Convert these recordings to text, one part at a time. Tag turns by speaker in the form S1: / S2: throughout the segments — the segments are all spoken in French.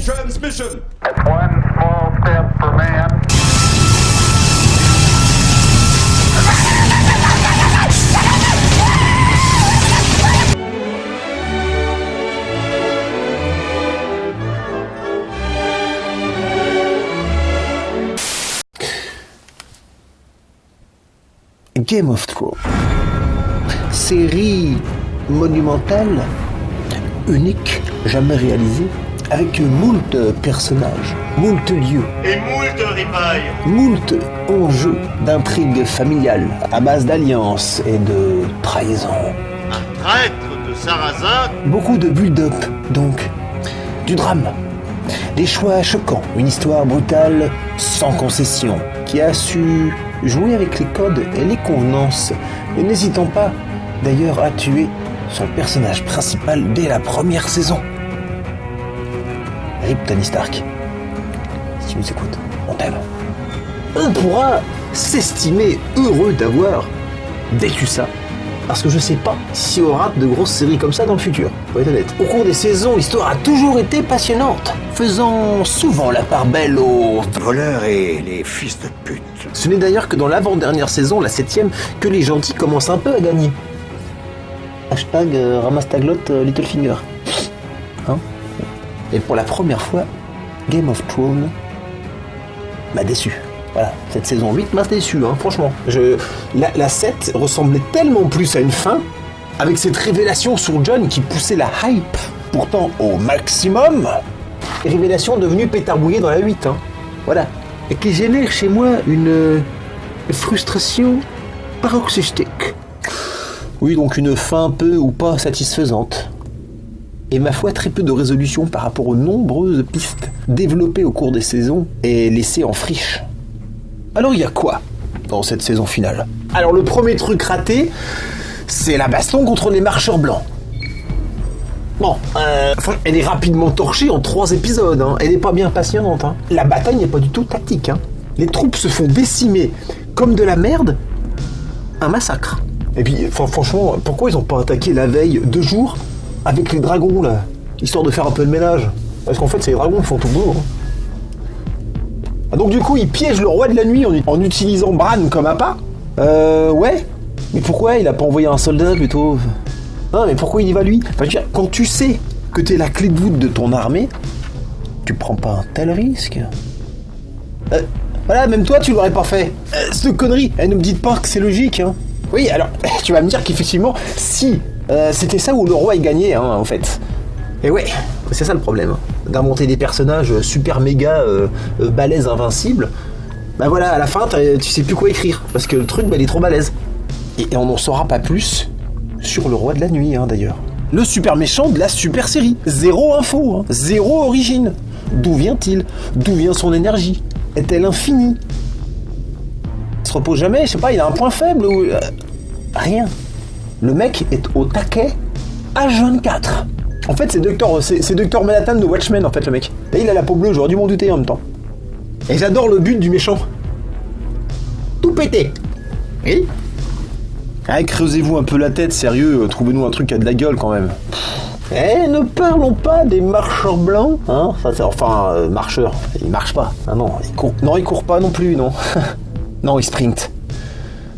S1: transmission.
S2: It's one small step for man.
S3: Game of Thrones. Série monumentale, unique, jamais réalisée, avec moult personnages, moult lieux,
S4: et moult ripailles,
S3: moult enjeux d'intrigue familiale, à base d'alliances et de trahison.
S4: un traître de Sarrasin,
S3: Beaucoup de build-up, donc, du drame, des choix choquants, une histoire brutale, sans concession, qui a su jouer avec les codes et les convenances, et n'hésitant pas, d'ailleurs, à tuer son personnage principal dès la première saison. Rip Tony Stark. Si tu nous écoutes, on t'aime. On pourra s'estimer heureux d'avoir vécu ça, parce que je sais pas si on rate de grosses séries comme ça dans le futur, pour être honnête. Au cours des saisons, l'histoire a toujours été passionnante, faisant souvent la part belle aux
S1: Voleurs et les fils de pute.
S3: Ce n'est d'ailleurs que dans l'avant-dernière saison, la 7ème, que les gentils commencent un peu à gagner. Hashtag ramasse ta glotte Littlefinger. Hein? Et pour la première fois, Game of Thrones m'a déçu. Voilà, cette saison 8 m'a déçu, hein, franchement. La 7 ressemblait tellement plus à une fin, avec cette révélation sur Jon qui poussait la hype, pourtant au maximum. Révélation devenue pétarbouillée dans la 8, hein. Voilà. Et qui génère chez moi une frustration paroxystique. Oui, donc une fin peu ou pas satisfaisante. Et ma foi, très peu de résolution par rapport aux nombreuses pistes développées au cours des saisons et laissées en friche. Alors il y a quoi dans cette saison finale? Alors le premier truc raté, c'est la baston contre les marcheurs blancs. Bon, elle est rapidement torchée en 3 épisodes, hein. Elle n'est pas bien passionnante, hein. La bataille n'est pas du tout tactique, hein. Les troupes se font décimer comme de la merde. Un massacre. Et puis, franchement, pourquoi ils ont pas attaqué la veille 2 jours avec les dragons, là, histoire de faire un peu le ménage? Parce qu'en fait, c'est les dragons qui font tout le boulot, hein. Ah, donc du coup, ils piègent le roi de la nuit en utilisant Bran comme appât. Ouais. Mais pourquoi il a pas envoyé un soldat plutôt? Non, mais pourquoi il y va lui? Enfin, je veux dire, quand tu sais que t'es la clé de voûte de ton armée, tu prends pas un tel risque. Voilà, même toi, tu l'aurais pas fait. Cette connerie, ne me dites pas que c'est logique, hein. Oui, alors, tu vas me dire qu'effectivement, si c'était ça où le roi il gagnait, hein, en fait. Et ouais, c'est ça le problème, hein. D'inventer des personnages super méga balèzes, invincibles. Bah voilà, à la fin, tu sais plus quoi écrire, parce que le truc, bah, il est trop balèze. Et on n'en saura pas plus sur le roi de la nuit, hein, d'ailleurs. Le super méchant de la super série. Zéro info, hein. Zéro origine. D'où vient-il? D'où vient son énergie? Est-elle infinie? Il se repose jamais, je sais pas, il a un point faible ou... rien. Le mec est au taquet H24. En fait, c'est Dr Manhattan de Watchmen, en fait, le mec. Et il a la peau bleue, j'aurais dû m'en douter en même temps. Et j'adore le but du méchant. Tout péter. Oui. Ah, creusez-vous un peu la tête, sérieux, trouvez-nous un truc qui a de la gueule, quand même. Eh, ne parlons pas des marcheurs blancs, hein. Marcheurs, ils marchent pas. Ah non, ils courent pas non plus, non. Non, ils sprintent.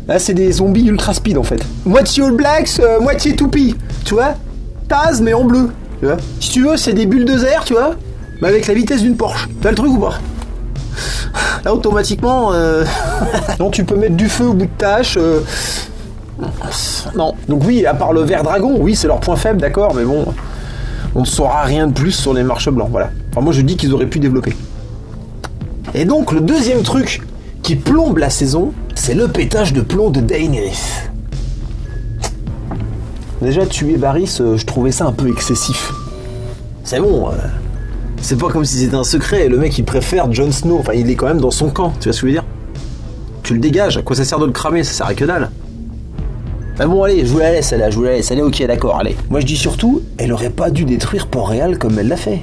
S3: Là, c'est des zombies ultra speed, en fait. Moitié All Blacks, moitié toupie, tu vois. Taz, mais en bleu, tu vois. Si tu veux, c'est des bulles de air, tu vois, mais avec la vitesse d'une Porsche. T'as le truc ou pas? Là, automatiquement, non, tu peux mettre du feu au bout de tâche, non. Donc oui, à part le vert dragon, oui, c'est leur point faible, d'accord, mais bon, on ne saura rien de plus sur les marches blancs, voilà. Enfin, moi, je dis qu'ils auraient pu développer. Et donc, le deuxième truc qui plombe la saison, c'est le pétage de plomb de Daenerys. Déjà, tuer Varys, je trouvais ça un peu excessif. C'est bon, c'est pas comme si c'était un secret, le mec il préfère Jon Snow, enfin il est quand même dans son camp, tu vois ce que je veux dire? Tu le dégages, à quoi ça sert de le cramer, ça sert à que dalle. Bah bon allez, je vous la laisse, allez, ok, d'accord, allez. Moi je dis surtout, elle aurait pas dû détruire Port-Réal comme elle l'a fait.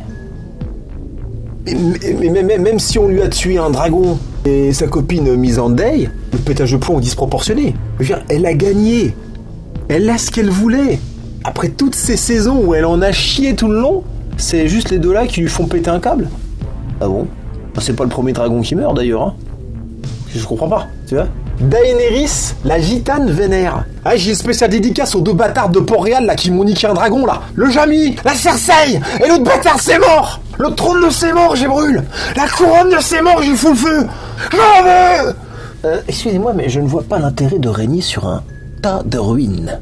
S3: Mais même si on lui a tué un dragon et sa copine mise en deuil, le pétage de plomb est disproportionné. Je veux dire, elle a gagné. Elle a ce qu'elle voulait. Après toutes ces saisons où elle en a chié tout le long, C'est juste les deux là qui lui font péter un câble? Ah bon? C'est pas le premier dragon qui meurt d'ailleurs, hein. Je comprends pas, tu vois. Daenerys, la gitane vénère. Ah, j'ai une spéciale dédicace aux deux bâtards de Port-Réal là qui m'ont niqué un dragon là. Le Jamie, la Cersei, et l'autre bâtard c'est mort. Le trône de c'est mort, j'ai brûle. La couronne de c'est mort, j'ai fous le feu. J'en veux. Excusez-moi, mais je ne vois pas l'intérêt de régner sur un tas de ruines.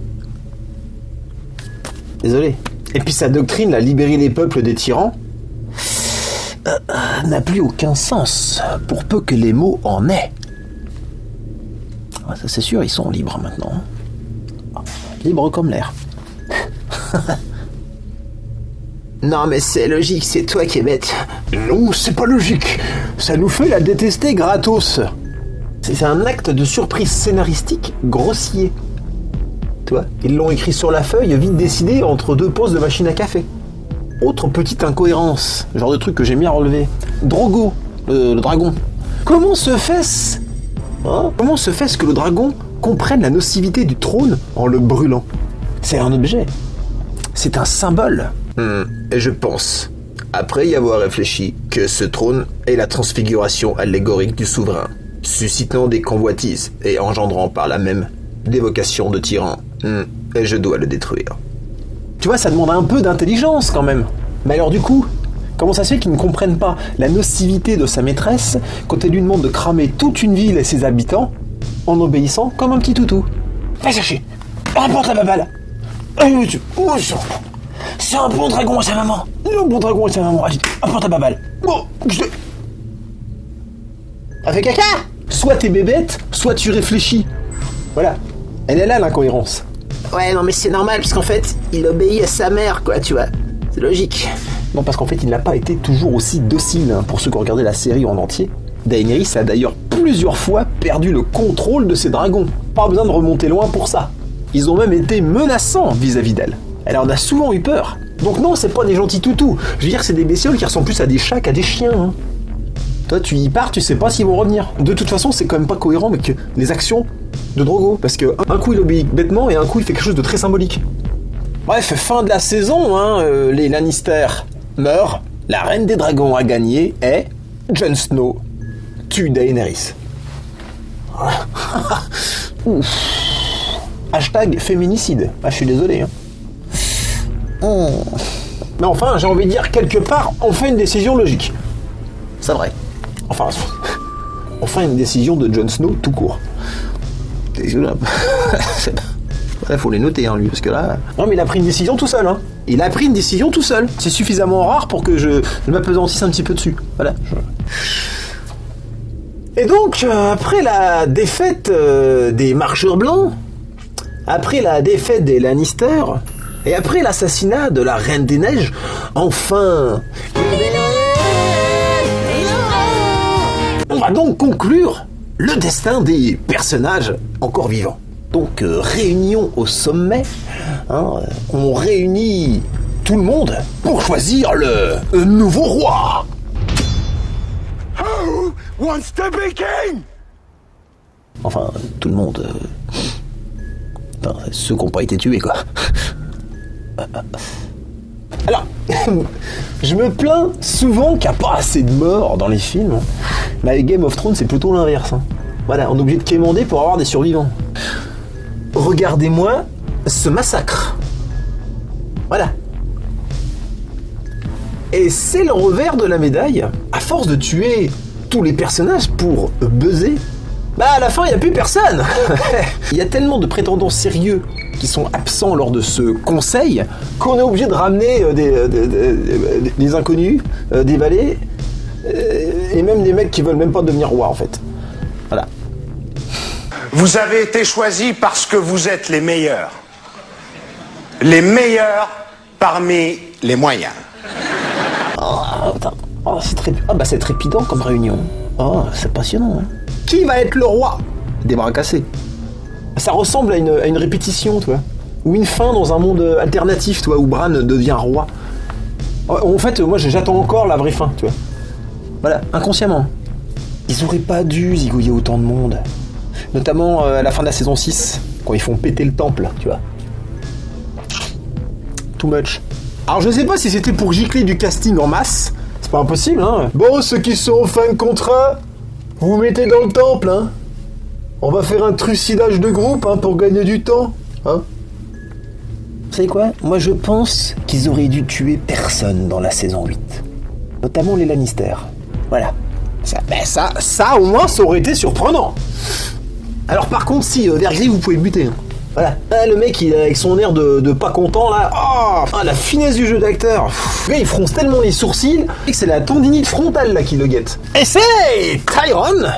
S3: Désolé. Et puis sa doctrine, la libérer les peuples des tyrans, n'a plus aucun sens, pour peu que les mots en aient. Ah, ça c'est sûr, ils sont libres maintenant. Libres comme l'air. Non mais c'est logique, c'est toi qui es bête. Non, c'est pas logique. Ça nous fait la détester gratos. C'est un acte de surprise scénaristique grossier. Tu vois, ils l'ont écrit sur la feuille, vite décidé entre deux pauses de machine à café. Autre petite incohérence, genre de truc que j'aime bien relever. Drogo, le dragon. Comment se fait-ce Comment se fait-ce que le dragon comprenne la nocivité du trône en le brûlant? C'est un objet. C'est un symbole. Et je pense, après y avoir réfléchi, que ce trône est la transfiguration allégorique du souverain, suscitant des convoitises et engendrant par là même des vocations de tyran. Et je dois le détruire. Tu vois, ça demande un peu d'intelligence quand même. Mais alors du coup, comment ça se fait qu'ils ne comprennent pas la nocivité de sa maîtresse quand elle lui demande de cramer toute une ville et ses habitants en obéissant comme un petit toutou? Va chercher, rapporte la baballe. C'est un bon dragon à sa maman. Un bon dragon à sa maman. Allez, apporte la baballe. Bon, t'as fait caca? Soit t'es bébête, soit tu réfléchis. Voilà. Elle est là l'incohérence. Ouais, non mais c'est normal, parce qu'en fait, il obéit à sa mère, quoi, tu vois. C'est logique. Non, parce qu'en fait, il n'a pas été toujours aussi docile, hein, pour ceux qui ont regardé la série en entier. Daenerys a d'ailleurs plusieurs fois perdu le contrôle de ses dragons. Pas besoin de remonter loin pour ça. Ils ont même été menaçants vis-à-vis d'elle. Elle en a souvent eu peur. Donc non, c'est pas des gentils toutous. Je veux dire, c'est des bestioles qui ressemblent plus à des chats qu'à des chiens, hein. Toi, tu y pars, tu sais pas s'ils vont revenir. De toute façon, c'est quand même pas cohérent avec les actions de Drogo, parce que un coup il obéit bêtement et un coup il fait quelque chose de très symbolique. Bref, fin de la saison, hein, les Lannister meurent, la reine des dragons a gagné et Jon Snow tue Daenerys. Hashtag féminicide. Ah, je suis désolé. Hein. Mais enfin, j'ai envie de dire, quelque part, on fait une décision logique. C'est vrai. Enfin, une décision de Jon Snow tout court. Là, faut les noter, hein, lui, parce que là... Non, mais il a pris une décision tout seul, hein. Il a pris une décision tout seul. C'est suffisamment rare pour que je m'apesantisse un petit peu dessus. Voilà. Et donc, après la défaite des Marcheurs Blancs, après la défaite des Lannister, et après l'assassinat de la Reine des Neiges, enfin... On va donc conclure le destin des personnages encore vivants. Donc, réunion au sommet, hein, on réunit tout le monde pour choisir le nouveau roi.
S1: Who wants to be king?
S3: Enfin, tout le monde... Enfin, ceux qui n'ont pas été tués, quoi. Alors, je me plains souvent qu'il n'y a pas assez de morts dans les films. Mais avec Game of Thrones, c'est plutôt l'inverse. Hein. Voilà, on est obligé de quémander pour avoir des survivants. Regardez-moi ce massacre. Voilà. Et c'est le revers de la médaille. À force de tuer tous les personnages pour buzzer, bah à la fin, il n'y a plus personne. Il y a tellement de prétendants sérieux qui sont absents lors de ce conseil qu'on est obligé de ramener des inconnus, des valets, et même des mecs qui veulent même pas devenir roi, en fait. Voilà.
S5: Vous avez été choisis parce que vous êtes les meilleurs. Les meilleurs parmi les moyens.
S3: Oh, putain. Oh, c'est trépidant comme réunion. Oh, c'est passionnant. Hein. Qui va être le roi des bras cassés? Ça ressemble à une répétition, tu vois. Ou une fin dans un monde alternatif, tu vois, où Bran devient roi. En fait, moi, j'attends encore la vraie fin, tu vois. Voilà, inconsciemment. Ils auraient pas dû zigouiller autant de monde. Notamment à la fin de la saison 6, quand ils font péter le temple, tu vois. Too much. Alors je sais pas si c'était pour gicler du casting en masse, c'est pas impossible, hein. Bon, ceux qui sont en fin de contrat, vous vous mettez dans le temple, hein. On va faire un trucidage de groupe, hein, pour gagner du temps, hein. Vous savez quoi? Moi je pense qu'ils auraient dû tuer personne dans la saison 8. Notamment les Lannister. Voilà. Ça au moins ça aurait été surprenant. Alors par contre si Vergil vous pouvez le buter. Hein. Voilà. Ah, le mec il avec son air de pas content là. Oh, la finesse du jeu d'acteur. Le gars il fronce tellement les sourcils que c'est la tendinite frontale là qui le guette. Et c'est Tyrion.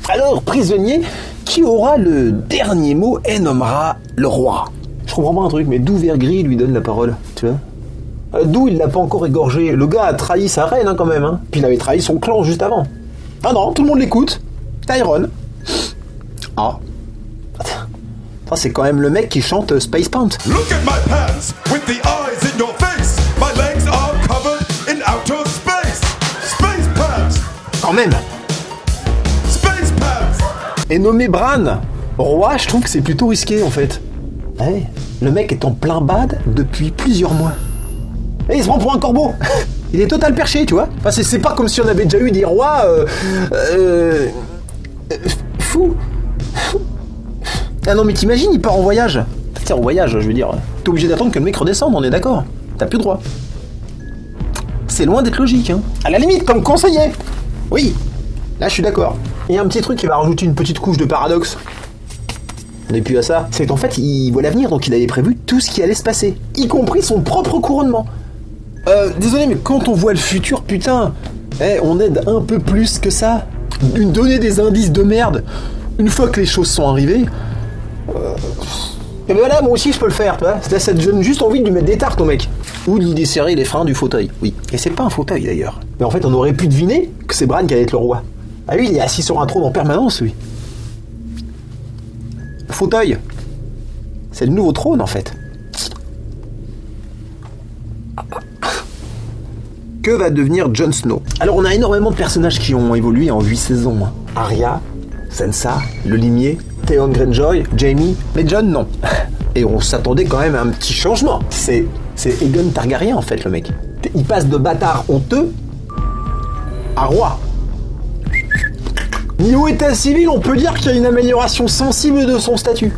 S3: Alors prisonnier qui aura le dernier mot et nommera le roi. Je comprends pas un truc, mais d'où Vergil lui donne la parole, tu vois? D'où il l'a pas encore égorgé? Le gars a trahi sa reine, hein, quand même, hein. Puis il avait trahi son clan juste avant. Ah non, tout le monde l'écoute. Tyrion. Ah. Ça, c'est quand même le mec qui chante Space Pant.
S1: Look at my pants with the eyes in your face. My legs are covered in outer space. Space pants.
S3: Quand même.
S1: Space pants.
S3: Et nommé Bran roi, je trouve que c'est plutôt risqué, en fait. Ouais, le mec est en plein bad depuis plusieurs mois. Et il se prend pour un corbeau. Il est total perché, tu vois. Enfin, c'est pas comme si on avait déjà eu des rois... fous. Ah non, mais t'imagines, il part en voyage. Tiens, en voyage, je veux dire. T'es obligé d'attendre que le mec redescende, on est d'accord. T'as plus droit. C'est loin d'être logique, hein. À la limite, comme conseiller. Oui, là, je suis d'accord. Il y a un petit truc qui va rajouter une petite couche de paradoxe. Et puis à ça, c'est qu'en fait, il voit l'avenir, donc il avait prévu tout ce qui allait se passer, y compris son propre couronnement. Désolé, mais quand on voit le futur, putain, on aide un peu plus que ça. Donner des indices de merde, une fois que les choses sont arrivées. Et ben voilà, moi aussi je peux le faire, tu vois. Ça te donne juste envie de lui mettre des tartes au mec. Ou de lui desserrer les freins du fauteuil, oui. Et c'est pas un fauteuil d'ailleurs. Mais en fait, on aurait pu deviner que c'est Bran qui allait être le roi. Ah oui, il est assis sur un trône en permanence, lui. Fauteuil, c'est le nouveau trône en fait. Que va devenir Jon Snow? Alors on a énormément de personnages qui ont évolué en 8 saisons. Arya, Sansa, le limier, Theon Greyjoy, Jaime, mais Jon non. Et on s'attendait quand même à un petit changement. C'est Aegon Targaryen en fait le mec. Il passe de bâtard honteux à roi. Niveau état civil, on peut dire qu'il y a une amélioration sensible de son statut.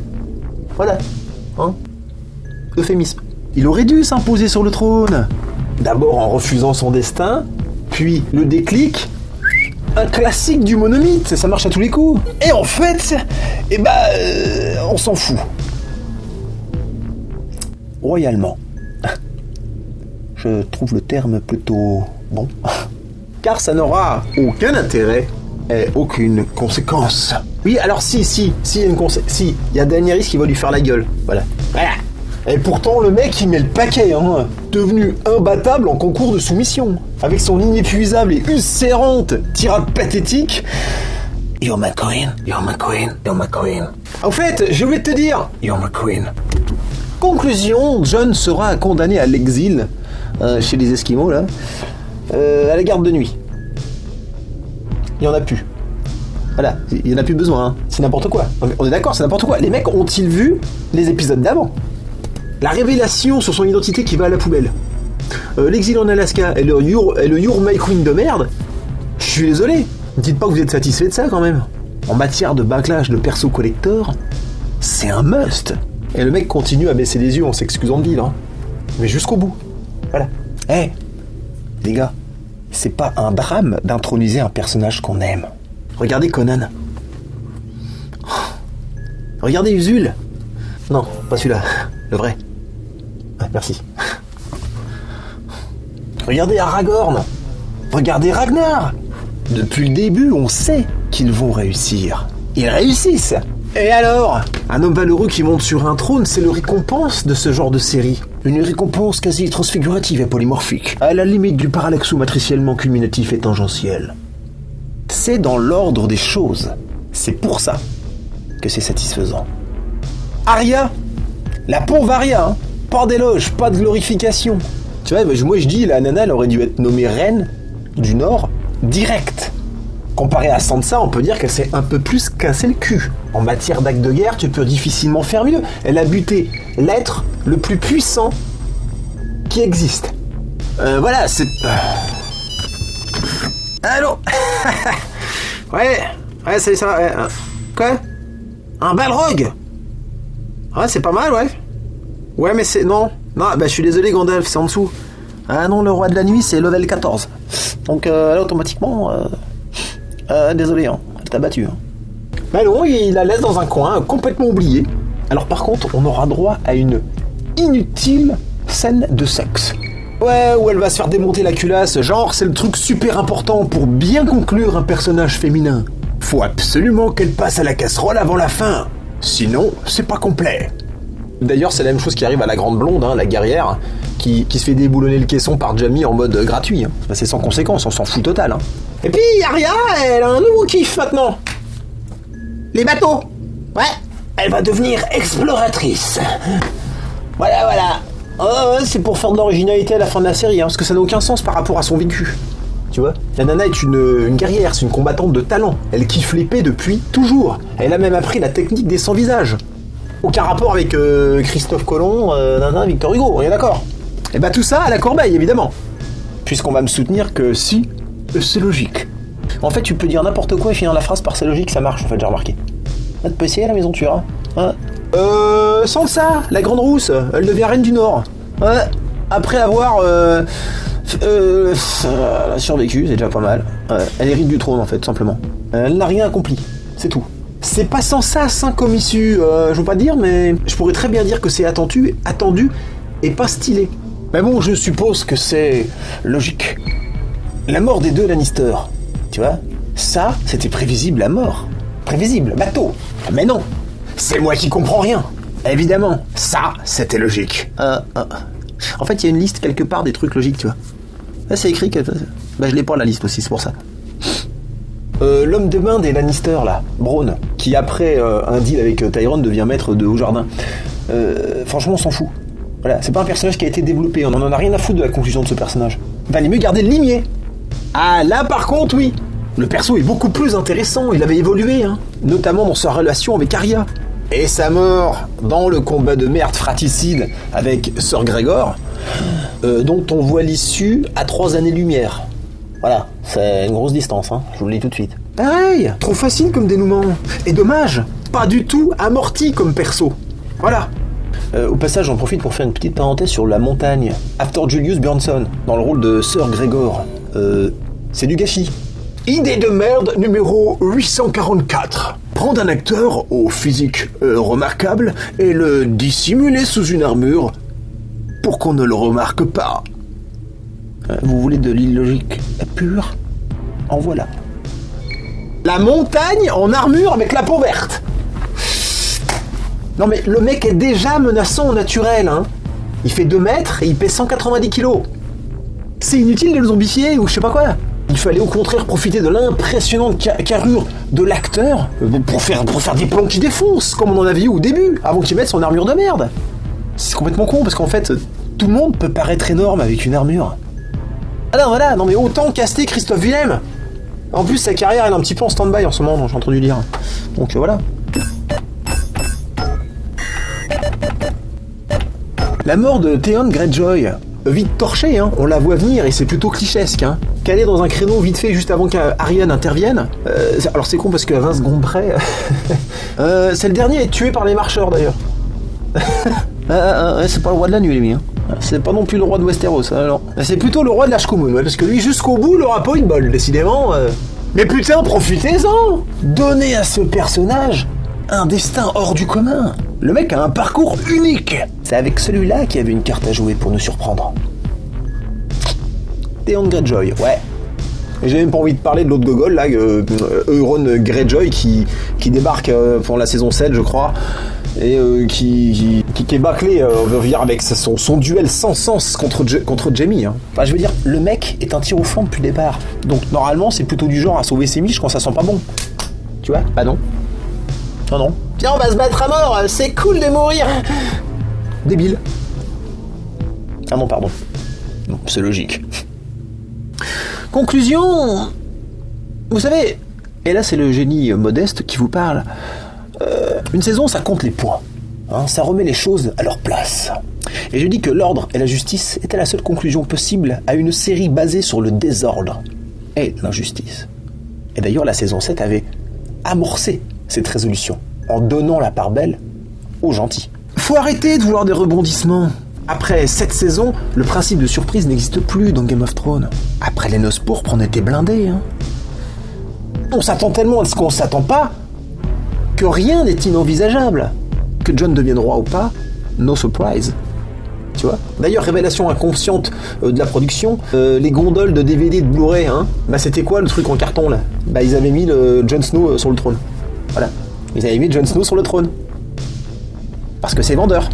S3: Voilà. Hein? Euphémisme. Il aurait dû s'imposer sur le trône. D'abord en refusant son destin, puis le déclic. Un classique du monomythe, ça marche à tous les coups. Et en fait, on s'en fout. Royalement. Je trouve le terme plutôt bon. Car ça n'aura aucun intérêt. Et aucune conséquence. Oui, alors si, il y a une conséquence. Si, il y a Daenerys qui va lui faire la gueule. Voilà. Et pourtant, le mec, il met le paquet, hein. Devenu imbattable en concours de soumission. Avec son inépuisable et ulcérante tirade pathétique. You're my queen, you're my queen, you're my queen. En fait, je voulais te dire, you're my queen. Conclusion, Jon sera condamné à l'exil, chez les Esquimaux, là, à la garde de nuit. Il n'y en a plus. Voilà, il n'y en a plus besoin. Hein. C'est n'importe quoi. On est d'accord, c'est n'importe quoi. Les mecs ont-ils vu les épisodes d'avant? La révélation sur son identité qui va à la poubelle. L'exil en Alaska et le You're My Queen de merde. Je suis désolé. Dites pas que vous êtes satisfait de ça quand même. En matière de backlash de perso collector, c'est un must. Et le mec continue à baisser les yeux en s'excusant de vivre. Hein. Mais jusqu'au bout. Voilà. Les gars. C'est pas un drame d'introniser un personnage qu'on aime. Regardez Conan. Regardez Usul. Non, pas celui-là. Le vrai. Merci. Regardez Aragorn. Regardez Ragnar. Depuis le début, on sait qu'ils vont réussir. Ils réussissent. Et alors? Un homme valeureux qui monte sur un trône, c'est le récompense de ce genre de série. Une récompense quasi transfigurative et polymorphique, à la limite du parallaxe matriciellement culminatif et tangentiel. C'est dans l'ordre des choses. C'est pour ça que c'est satisfaisant. Arya, la pauvre Arya, hein. Pas d'éloge, pas de glorification. Tu vois, moi je dis, la nana, elle aurait dû être nommée reine du Nord, direct. Comparé à Sansa, on peut dire qu'elle s'est un peu plus cassé le cul. En matière d'acte de guerre, tu peux difficilement faire mieux. Elle a buté l'être le plus puissant qui existe. Voilà, c'est... Allô. Ouais, c'est ça, ouais. Quoi? Un Balrog? Ouais, c'est pas mal, ouais. Ouais, mais c'est... Non, bah je suis désolé, Gandalf, c'est en dessous. Ah non, le roi de la nuit, c'est level 14. Donc là, automatiquement... désolé, hein, t'as battu. Hein. Bah non, il la laisse dans un coin, complètement oublié. Alors par contre, on aura droit à une inutile scène de sexe. Ouais, où elle va se faire démonter la culasse, genre c'est le truc super important pour bien conclure un personnage féminin. Faut absolument qu'elle passe à la casserole avant la fin, sinon c'est pas complet. D'ailleurs c'est la même chose qui arrive à la grande blonde, hein, la guerrière, qui se fait déboulonner le caisson par Jamie en mode gratuit. Hein. C'est sans conséquence, on s'en fout total. Hein. Et puis Arya, elle a un nouveau kiff maintenant. Les bateaux. Ouais, elle va devenir exploratrice. Voilà. Oh, c'est pour faire de l'originalité à la fin de la série, hein, parce que ça n'a aucun sens par rapport à son vécu. Tu vois, la nana est une guerrière, c'est une combattante de talent. Elle kiffe l'épée depuis toujours. Elle a même appris la technique des 100 visages. Aucun rapport avec Christophe Colomb, Victor Hugo, on est d'accord. Et bah tout ça à la corbeille, évidemment. Puisqu'on va me soutenir que si, c'est logique. En fait, tu peux dire n'importe quoi et finir la phrase par c'est logique, ça marche, en fait, j'ai remarqué. Ah, tu peux essayer à la maison, tu verras. Hein. Sansa, la grande rousse, elle devient reine du Nord. Ouais, après avoir elle a survécu, c'est déjà pas mal. Ouais, elle hérite du trône en fait, simplement. Elle n'a rien accompli, c'est tout. C'est pas Sansa, hein, comme issue, je veux pas dire, mais je pourrais très bien dire que c'est attendu et pas stylé. Mais bon, je suppose que c'est logique. La mort des deux Lannister, tu vois, ça, c'était prévisible à mort. Prévisible, bateau. Mais non, c'est moi qui comprends rien. Évidemment, ça, c'était logique. En fait, il y a une liste quelque part des trucs logiques, tu vois. Là, c'est écrit que... Bah, je l'ai pas la liste aussi, c'est pour ça. L'homme de main des Lannister, là, Bronn, qui après un deal avec Tyrone devient maître de Haut-Jardin. Franchement, on s'en fout. Voilà, c'est pas un personnage qui a été développé, on en a rien à foutre de la conclusion de ce personnage. Valait mieux garder le limier. Ah, là, par contre, oui. Le perso est beaucoup plus intéressant, il avait évolué, hein, notamment dans sa relation avec Arya. Et sa mort dans le combat de merde fratricide avec Sir Gregor, dont on voit l'issue à 3 années-lumière. Voilà, c'est une grosse distance, hein, je vous le dis tout de suite. Pareil, trop facile comme dénouement. Et dommage, pas du tout amorti comme perso. Voilà. Au passage, j'en profite pour faire une petite parenthèse sur la montagne. After Julius Bjornsson, dans le rôle de Sir Gregor. C'est du gâchis. Idée de merde numéro 844. Prendre un acteur au physique remarquable et le dissimuler sous une armure pour qu'on ne le remarque pas. Vous voulez de l'illogique pure? En voilà. La montagne en armure avec la peau verte. Non mais le mec est déjà menaçant au naturel, hein. Il fait 2 mètres et il pèse 190 kilos. C'est inutile de le zombifier ou je sais pas quoi. Il fallait au contraire profiter de l'impressionnante carrure de l'acteur pour faire des plans qui défoncent, comme on en avait eu au début, avant qu'il mette son armure de merde. C'est complètement con, parce qu'en fait, tout le monde peut paraître énorme avec une armure. Ah non, voilà, non mais autant caster Christophe Willem. En plus, sa carrière, elle est un petit peu en stand-by en ce moment, j'ai entendu dire. Donc voilà. La mort de Theon Greyjoy, vite torché, hein. On la voit venir et c'est plutôt clichesque, hein. Calé dans un créneau vite fait juste avant qu'Arya n'intervienne. Alors c'est con parce qu'à 20 secondes près... c'est le dernier à être tué par les marcheurs d'ailleurs. C'est pas le roi de la nuit, lui, hein. C'est pas non plus le roi de Westeros, alors. C'est plutôt le roi de l'Ashkumun, ouais, parce que lui jusqu'au bout il aura pas eu de bol, décidément. Mais putain, profitez-en! Donnez à ce personnage un destin hors du commun. Le mec a un parcours unique. C'est avec celui-là qu'il y avait une carte à jouer pour nous surprendre. Theon Greyjoy, ouais. Et j'ai même pas envie de parler de l'autre gogol, là, Euron Greyjoy, qui débarque pour la saison 7, je crois, et qui est bâclé avec son duel sans sens contre Jaime. Hein. Enfin, je veux dire, le mec est un tir au flanc depuis le départ. Donc, normalement, c'est plutôt du genre à sauver ses miches quand ça sent pas bon. Tu vois? Bah non. Non. Tiens, on va se battre à mort, c'est cool de mourir. Débile. Ah non, pardon. Non, c'est logique. Conclusion. Vous savez, et là c'est le génie modeste qui vous parle, une saison ça compte les points. Hein, ça remet les choses à leur place. Et je dis que l'ordre et la justice étaient la seule conclusion possible à une série basée sur le désordre et l'injustice. Et d'ailleurs, la saison 7 avait amorcé cette résolution en donnant la part belle aux gentils. Faut arrêter de vouloir des rebondissements. Après 7 saisons, le principe de surprise n'existe plus dans Game of Thrones. Après les noces pourpres, on était blindés. Hein. On s'attend tellement à ce qu'on s'attend pas que rien n'est inenvisageable. Que Jon devienne roi ou pas, no surprise. Tu vois ? D'ailleurs, révélation inconsciente de la production, les gondoles de DVD de Blu-ray, hein, bah c'était quoi le truc en carton là ? Bah ils avaient mis le Jon Snow sur le trône. Voilà. Ils avaient mis Jon Snow sur le trône. Parce que c'est vendeur.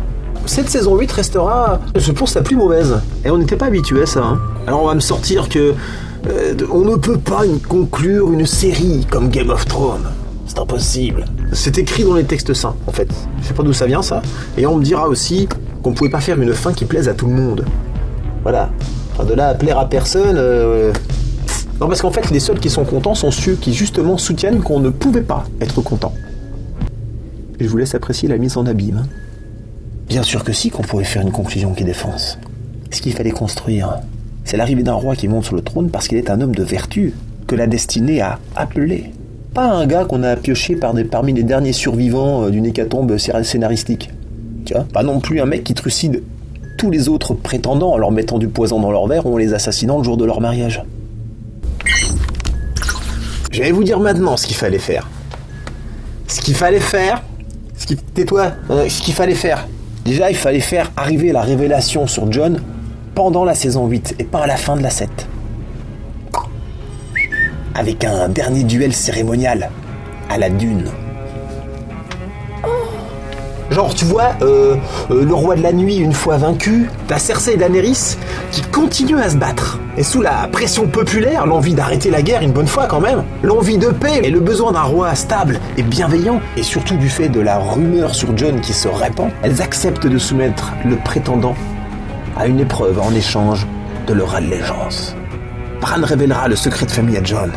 S3: Cette saison 8 restera, je pense, la plus mauvaise. Et on n'était pas habitué à ça. Hein. Alors on va me sortir que on ne peut pas conclure une série comme Game of Thrones. C'est impossible. C'est écrit dans les textes saints, en fait. Je sais pas d'où ça vient, ça. Et on me dira aussi qu'on pouvait pas faire une fin qui plaise à tout le monde. Voilà. Enfin, de là à plaire à personne... Non, parce qu'en fait, les seuls qui sont contents sont ceux qui, justement, soutiennent qu'on ne pouvait pas être content. Et je vous laisse apprécier la mise en abîme. Bien sûr que si, qu'on pouvait faire une conclusion qui défonce. Ce qu'il fallait construire, c'est l'arrivée d'un roi qui monte sur le trône parce qu'il est un homme de vertu, que la destinée a appelé. Pas un gars qu'on a pioché parmi les derniers survivants d'une hécatombe scénaristique. Tu vois ? Pas non plus un mec qui trucide tous les autres prétendants en leur mettant du poison dans leur verre ou en les assassinant le jour de leur mariage. Je vais vous dire maintenant ce qu'il fallait faire. Ce qu'il fallait faire... Tais-toi. Ce qu'il fallait faire. Déjà, il fallait faire arriver la révélation sur Jon pendant la saison 8 et pas à la fin de la 7. Avec un dernier duel cérémonial à la dune. Genre, tu vois, le roi de la nuit, une fois vaincu, t'as Cersei et Daenerys qui continuent à se battre. Et sous la pression populaire, l'envie d'arrêter la guerre une bonne fois quand même, l'envie de paix et le besoin d'un roi stable et bienveillant, et surtout du fait de la rumeur sur Jon qui se répand, elles acceptent de soumettre le prétendant à une épreuve en échange de leur allégeance. Bran révélera le secret de famille à Jon,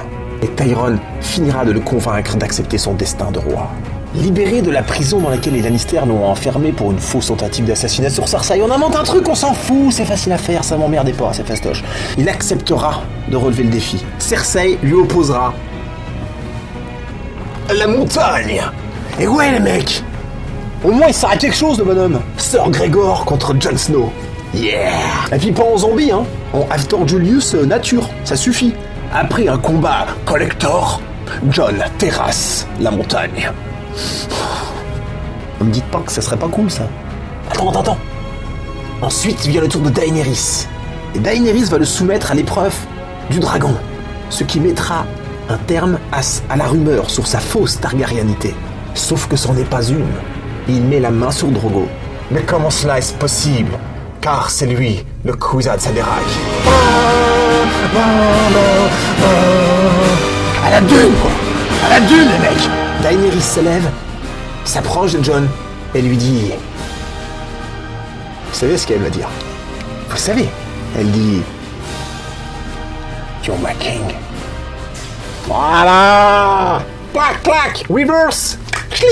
S3: et Tyrone finira de le convaincre d'accepter son destin de roi. Libéré de la prison dans laquelle les Lannister l'ont enfermé pour une fausse tentative d'assassinat sur Cersei, on invente un truc, on s'en fout, c'est facile à faire, ça m'emmerde pas, c'est fastoche. Il acceptera de relever le défi. Cersei lui opposera la montagne. Et ouais les mecs, au moins il sera quelque chose le bonhomme. Sir Gregor contre Jon Snow. Yeah. Et puis pas en zombie, hein, en After Julius nature, ça suffit. Après un combat collector, Jon terrasse la montagne. Ne me dites pas que ça serait pas cool ça. Attends. Ensuite vient le tour de Daenerys. Et Daenerys va le soumettre à l'épreuve du dragon. Ce qui mettra un terme à la rumeur sur sa fausse targaryenité. Sauf que c'en est pas une. Il met la main sur Drogo. Mais comment cela est-ce possible ? Car c'est lui, le Kwisatz Haderach. À la dune, quoi. À la dune, les mecs. Daenerys s'élève, s'approche de Jon et lui dit... Vous savez ce qu'elle va dire ? Vous savez, elle dit... You're my king. Voilà. Clac, clac, reverse.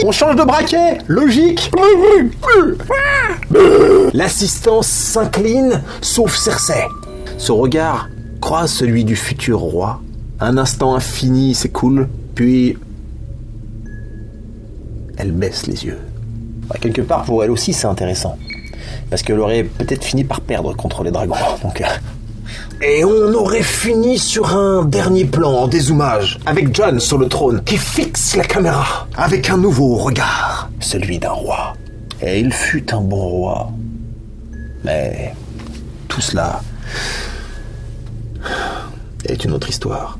S3: On change de braquet, logique. L'assistance s'incline, sauf Cersei. Son regard croise celui du futur roi. Un instant infini s'écoule, puis... elle baisse les yeux. Quelque part, pour elle aussi, c'est intéressant. Parce qu'elle aurait peut-être fini par perdre contre les dragons. Donc, et on aurait fini sur un dernier plan en dézoomage, avec Jon sur le trône, qui fixe la caméra, avec un nouveau regard, celui d'un roi. Et il fut un bon roi. Mais tout cela est une autre histoire.